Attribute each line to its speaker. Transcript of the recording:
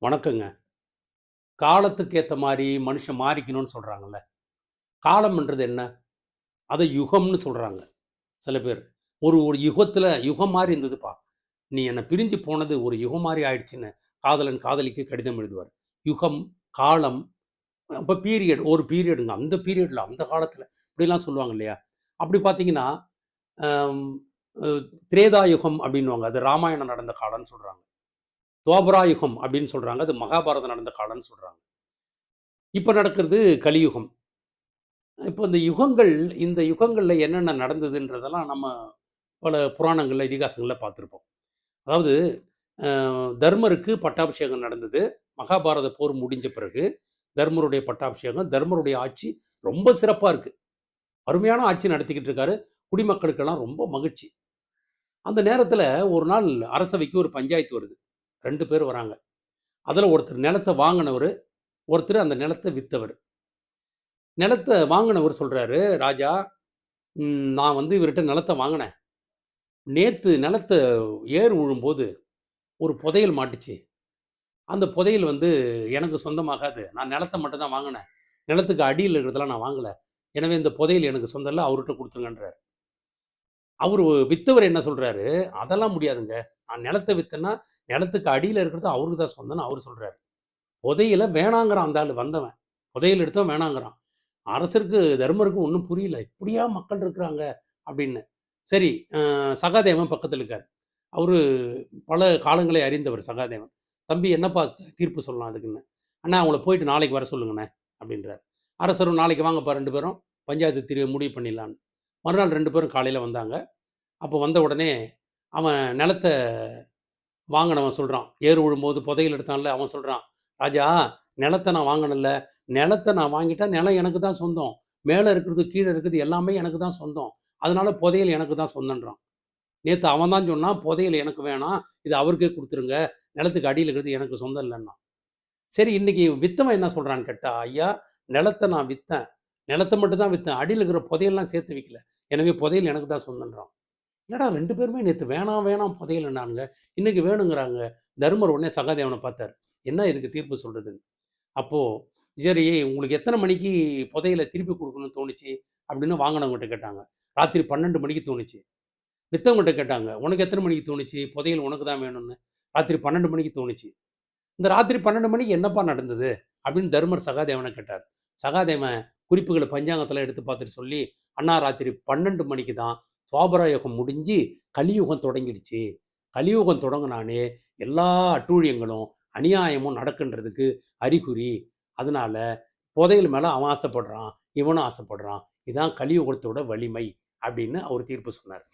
Speaker 1: வணக்கங்க. காலத்துக்கு ஏத்த மாரி மனுஷன் மாறிக்கணும்னு சொல்றாங்கல்ல. காலம்ன்றது என்ன? அத யுகம்னு சொல்றாங்க சில பேர். ஒரு ஒரு யுகத்துல யுகம் மாரி இருந்ததுப்பா. நீ என்ன பிரிஞ்சு போனது ஒரு யுகம் மாரி ஆயிடுச்சுன்னு காதலன் காதலிக்கு கடிதம் எழுதுவார். யுகம், காலம், அப்ப பீரியட் ஒரு பீரியடுங்க. அந்த பீரியட்ல அந்த காலத்துல இப்படிலாம் சொல்லுவாங்க இல்லையா? அப்படி பார்த்தீங்கன்னா, அம் அ திரேதா யுகம் அப்படின்னுவாங்க. அது ராமாயணம் நடந்த காலம்னு சொல்றாங்க. துவாபரா யுகம் அப்படின்னு சொல்றாங்க. அது மகாபாரதம் நடந்த காலம்னு சொல்றாங்க. இப்ப நடக்கிறது கலியுகம். இப்போ இந்த யுகங்கள்ல என்னென்ன நடந்ததுன்றதெல்லாம் நம்ம பல புராணங்கள்ல, இதிகாசங்கள்ல பார்த்திருப்போம். அதாவது அ தர்மருக்கு பட்டாபிஷேகம் நடந்தது. மகாபாரத போர் முடிஞ்ச பிறகு, தர்மருடைய பட்டாபிஷேகம், தர்மருடைய ஆட்சி ரொம்ப சிறப்பா இருக்கு. அருமையான ஆட்சி நடத்திக்கிட்டு இருக்காரு. குடிமக்களுக்கெல்லாம் ரொம்ப மகிழ்ச்சி. அந்த நேரத்தில ஒரு நாள் அரசவைக்கு ஒரு பஞ்சாயத்து வருது. 2 பேர் வராங்க. அதுல ஒருத்தர் நிலத்த வாங்குனவரு, ஒருத்தர் அந்த நிலத்த வித்தவரு. நிலத்த வாங்குனவர் சொல்றாரு, "ராஜா, நான் இவர்ட்ட நிலத்த வாங்குனேன். நேத்து நிலத்த ஏர் உழும்போது ஒரு புதையல் மாட்டுச்சு. அந்த புதையல் எனக்கு சொந்தமாகாது. நான் நிலத்த மட்டும் தான் வாங்குனேன். நிலத்துக்கு அடியில இருக்கிறதெல்லாம் நான் வாங்கல. எனவே இந்த புதையல் எனக்கு சொந்தம் இல்ல. அவர்ட்ட குடுத்துருங்கன்றாரு. அவரு வித்தவர் என்ன சொல்றாரு, "அதெல்லாம் முடியாதுங்க. நான் நிலத்த வித்தேன்னா, நிலத்துக்கு அடியில இருக்கிறது அவருக்கு தான் சொந்தம்ன்னு" அவரு சொல்றாரு. புதையல வேணாங்கிறான் அந்த ஆளு வந்தவன். புதையல் எடுத்தவன் வேணாங்கிறான். அரசருக்கு தருமருக்கு ஒண்ணும் புரியல. "இப்படியா மக்கள் இருக்கிறாங்க?" அப்படின்னு. சரி, சகாதேவன் பக்கத்துல இருக்காரு. அவரு பல காலங்களை அறிந்தவர் சகாதேவன். "தம்பி என்னப்பா தீர்ப்பு சொல்லலாம் அதுக்குன்னு?" "அண்ணா அவங்கள போயிட்டு நாளைக்கு வர சொல்லுங்கண்ணே" அப்படின்றாரு. அரசரும் "நாளைக்கு வாங்கப்பா 2 பேரும், பஞ்சாயத்து முடிவு பண்ணிடலான்னு." மறுநாள் 2 பேரும் காலையில வந்தாங்க. அப்போ வந்த உடனே அவன் நிலத்த வாங்குனவன் சொல்றான். ஏர் உழும்போது புதையல் எடுத்தான்ல, அவன் சொல்றான், "ராஜா, நிலத்த நான் வாங்குனேன்ல, நிலத்த நான் வாங்கிட்டா நிலம் எனக்கு தான் சொந்தம். மேல இருக்கிறது, கீழ இருக்கிறது எல்லாமே எனக்கு தான் சொந்தம். அதனால புதையல் எனக்கு தான் சொந்தம்ன்றான்." நேத்து அவன் தான் சொன்னான், "புதையல் எனக்கு வேணாம். இத அவருக்கே குடுத்துருங்க. நிலத்துக்கு அடியில இருக்கிறது எனக்கு சொந்தம் இல்லன்னான்." சரி, இன்னைக்கு வித்தவன் என்ன சொல்றான்னு கேட்டா, "ஐயா, நிலத்த நான் வித்தேன். நிலத்த மட்டும் தான் வித்தேன். அடியில இருக்கிற புதையல்லாம் சேர்த்து விக்கல. எனவே புதையல் எனக்கு தான் சொந்தம்ன்றான்." என்னடா 2 பேருமே நேத்து வேணாம், வேணாம் புதையல்ன்னானுங்க. இன்னைக்கு வேணுங்கிறாங்க. தருமர் உடனே சகாதேவன பார்த்தாரு. என்ன இதுக்கு தீர்ப்பு சொல்றதுன்னு. அப்போ, "சரி, உங்களுக்கு எத்தன மணிக்கு புதையல திருப்பி குடுக்கணும்னு தோணுச்சு?" அப்படின்னு வாங்குனவங்கட்ட கேட்டாங்க. "ராத்திரி 12 மணிக்கு தோணுச்சு." வித்தவங்கட்ட கேட்டாங்க. "உனக்கு எத்தன மணிக்கு தோணுச்சு? புதையல் உனக்கு தான் வேணும்னு." "ராத்திரி 12 மணிக்கு தோணுச்சு." "இந்த ராத்திரி 12 மணிக்கு என்னப்பா நடந்தது?" அப்படின்னு தருமர் சகாதேவன கேட்டார். சகாதேவன் குறிப்புகள பஞ்சாங்கத்தலாம் எடுத்து பார்த்துட்டு சொல்லி, "அண்ணா, ராத்திரி 12 மணிக்கு தான் துவாபர யுகம் முடிஞ்சு கலியுகம் தொடங்கிடுச்சு. கலியுகம் தொடங்குனாலே எல்லா அட்டூழியங்களும், அநியாயமும் நடக்குன்றதுக்கு அறிகுறி. அதனால புதையல் மேல அவன் ஆசைப்படுறான். இவனும் ஆசைப்படுறான். இதான் கலியுகத்தோட வலிமை." அப்படின்னு அவர் தீர்ப்பு சொன்னார்.